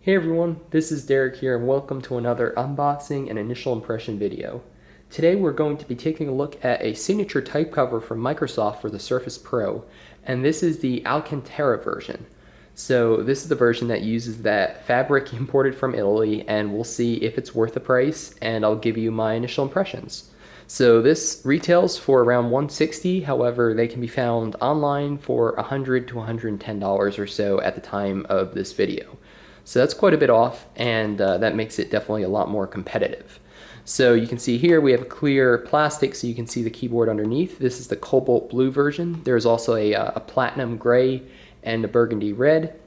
Hey everyone, this is Derek here and welcome to another unboxing and initial impression video. Today we're going to be taking a look at a signature type cover from Microsoft for the Surface Pro, and this is the Alcantara version. So this is the version that uses that fabric imported from Italy, and we'll see if it's worth the price, and I'll give you my initial impressions. So this retails for around $160, however they can be found online for $100 to $110 or so at the time of this video. So that's quite a bit off, and that makes it definitely a lot more competitive. So you can see here we have a clear plastic so you can see the keyboard underneath. This is the cobalt blue version. There's also a platinum gray and a burgundy red.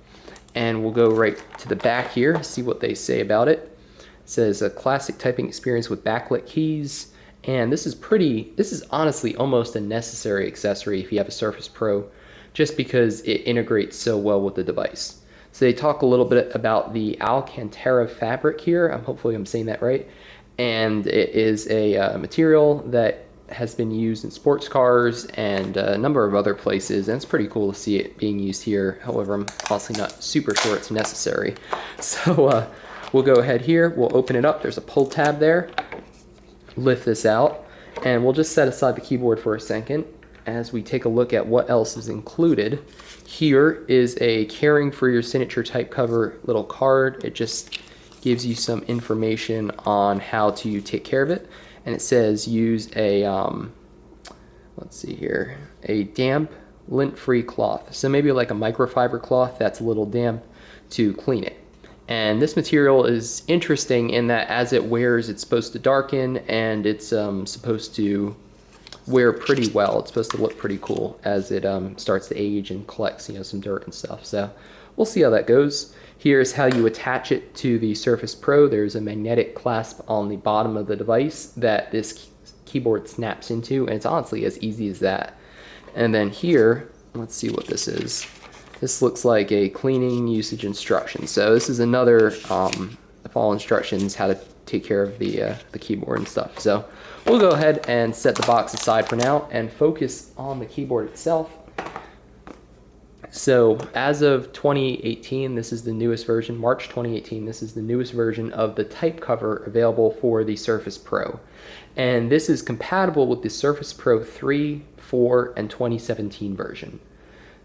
And we'll go right to the back here, see what they say about it. It says a classic typing experience with backlit keys. And this is honestly almost a necessary accessory if you have a Surface Pro, just because it integrates so well with the device. So they talk a little bit about the Alcantara Fabric here. Hopefully I'm saying that right. And it is a material that has been used in sports cars and a number of other places. And it's pretty cool to see it being used here. However, I'm honestly not super sure it's necessary. So we'll go ahead here. We'll open it up. There's a pull tab there. Lift this out. And we'll just set aside the keyboard for a second as we take a look at what else is included. Here is a caring for your signature type cover little card. It just gives you some information on how to take care of it. And it says use a, let's see here, a damp lint-free cloth. So maybe like a microfiber cloth that's a little damp to clean it. And this material is interesting in that as it wears, it's supposed to darken, and it's supposed to wear pretty well. It's supposed to look pretty cool as it starts to age and collects, some dirt and stuff. So we'll see how that goes. Here's how you attach it to the Surface Pro. There's a magnetic clasp on the bottom of the device that this keyboard snaps into, and it's honestly as easy as that. And then here, let's see what this is. This looks like a cleaning usage instruction. So this is another follow instructions how to take care of the keyboard and stuff. So we'll go ahead and set the box aside for now and focus on the keyboard itself. So as of 2018, this is the newest version, March 2018, this is the newest version of the type cover available for the Surface Pro. And this is compatible with the Surface Pro 3, 4, and 2017 version.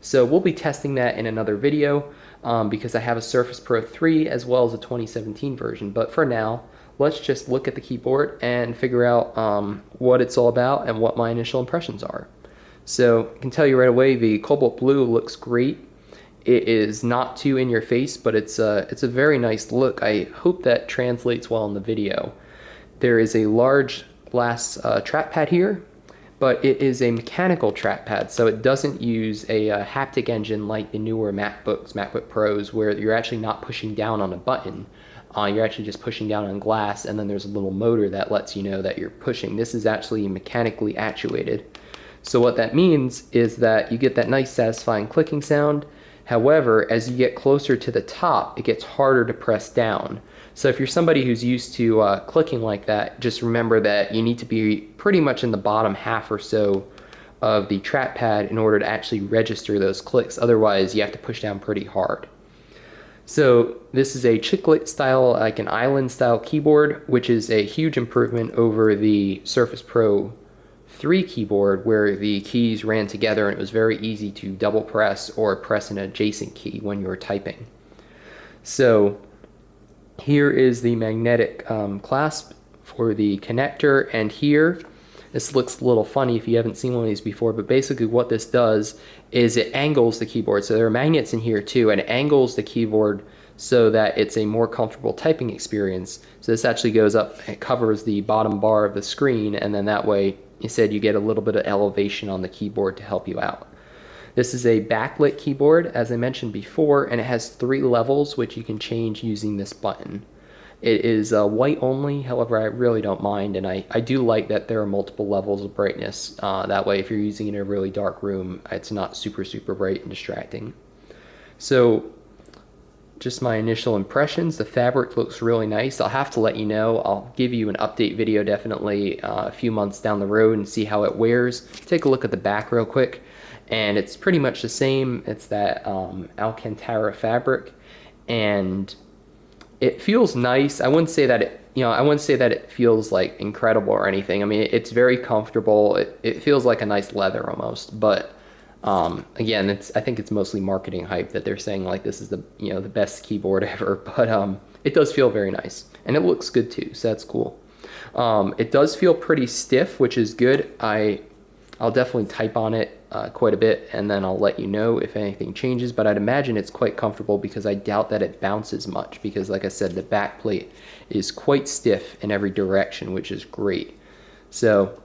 So we'll be testing that in another video because I have a Surface Pro 3 as well as a 2017 version. But for now, let's just look at the keyboard and figure out what it's all about and what my initial impressions are. So I can tell you right away, the cobalt blue looks great. It is not too in your face, but it's a very nice look. I hope that translates well in the video. There is a large glass trackpad here, but it is a mechanical trackpad, so it doesn't use a haptic engine like the newer MacBook Pros, where you're actually not pushing down on a button. You're actually just pushing down on glass, and then there's a little motor that lets you know that you're pushing. This is actually mechanically actuated. So what that means is that you get that nice satisfying clicking sound. However, as you get closer to the top, it gets harder to press down. So if you're somebody who's used to clicking like that, just remember that you need to be pretty much in the bottom half or so of the trackpad in order to actually register those clicks. Otherwise, you have to push down pretty hard. So this is a chiclet style, like an island style keyboard, which is a huge improvement over the Surface Pro 3 keyboard, where the keys ran together and it was very easy to double press or press an adjacent key when you were typing. So here is the magnetic clasp for the connector, and here, this looks a little funny if you haven't seen one of these before, but basically what this does is it angles the keyboard. So there are magnets in here too, and it angles the keyboard so that it's a more comfortable typing experience. So this actually goes up, it covers the bottom bar of the screen, and then that way, instead you get a little bit of elevation on the keyboard to help you out. This is a backlit keyboard, as I mentioned before, and it has 3 levels which you can change using this button. It is white only, however I really don't mind, and I do like that there are multiple levels of brightness. That way if you're using it in a really dark room, it's not super bright and distracting. So just my initial impressions, the fabric looks really nice. I'll have to let you know. I'll give you an update video definitely a few months down the road and see how it wears. Take a look at the back real quick, and it's pretty much the same. It's that Alcantara fabric, and It feels nice. I wouldn't say that I wouldn't say that it feels like incredible or anything. I mean, it's very comfortable. It feels like a nice leather almost, but again, I think it's mostly marketing hype that they're saying like this is the, the best keyboard ever, but it does feel very nice and it looks good too, so that's cool. It does feel pretty stiff, which is good. I'll definitely type on it quite a bit, and then I'll let you know if anything changes, but I'd imagine it's quite comfortable because I doubt that it bounces much because, like I said, the back plate is quite stiff in every direction, which is great. So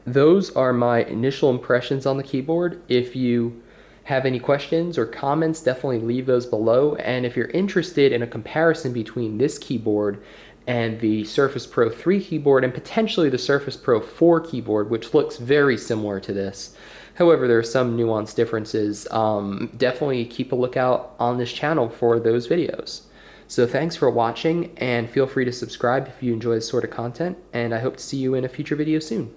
those are my initial impressions on the keyboard. If you have any questions or comments, definitely leave those below. And if you're interested in a comparison between this keyboard and the Surface Pro 3 keyboard and potentially the Surface Pro 4 keyboard, which looks very similar to this, however, there are some nuanced differences, definitely keep a lookout on this channel for those videos. So thanks for watching, and feel free to subscribe if you enjoy this sort of content, and I hope to see you in a future video soon.